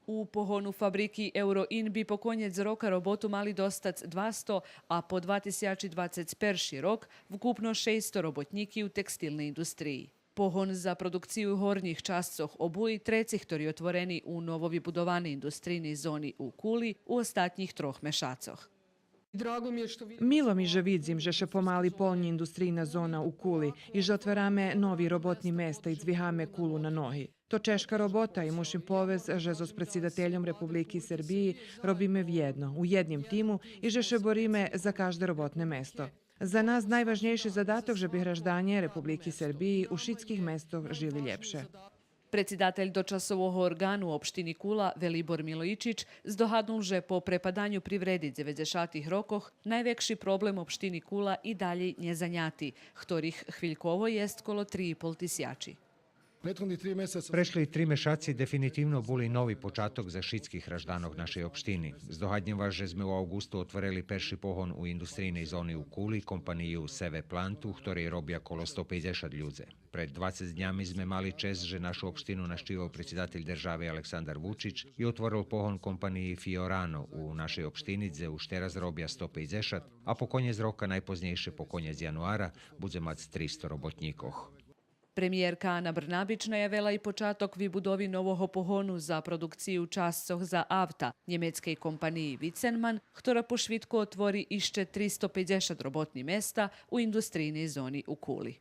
U pogonu fabriki Euroin bi po konec roka robotu mali dostac 200, a po 2021 rok vkupno 600 robotniki u tekstilnej industriji. Pohon za produkciju hornjih čascoh obuji trecih, ktorý otvoreni u novovybudovanej industrijnej zoni u Kuli u ostatnjih troch mešacoh. Milo mi že vidzim, že še pomali polnji industrijna zona u Kuli i že otvarame novi robotni mesta i dzvihame Kulu na nohi. To češka robota i mušim povez, že zo s predsedateljom Republiki Srbiji robime vjedno, u jednim timu i že še borime za každe robotne mesto. Za nas najvažnejši zadatok že bi hraždanje Republiki Srbiji u šitskih mestov žili ljepše. Predsjedatelj dočasovog organu opštini Kula Velibor Milojičić zdohadnul, že po prepadanju privredi 90-ih rokoh najvekši problem opštini Kula i dalje njezanjati, ktorih hviljkovo jest kolo 3,5 tisjači. Prešli 3 mešaci definitivno boli novi počatok za šitskih hraždanov našej opštini. Zdohadnjeva, že sme u augustu otvorili perši pohon u industrijnej zoni u Kuli, kompaniju Seve Plantu, ktorej robia kolo 150 ľudze. Pred 20 dňami sme mali čest, že našu opštinu naštivao predsjedatelj države Aleksandar Vučić i otvoril pohon kompaniji Fiorano u našej opštini, gde už teraz robia 150, a po konec roka, najpoznejšie po konec januara, budze mať 300 robotníkoh. Premijerka Ana Brnabić najavila i počatok vybudovi novoho pohonu za produkciju čascoh za avta njemeckej kompaniji Witzenmann, ktorá po švitku otvori išće 350 robotnih mesta u industrijnej zoni u Kuli.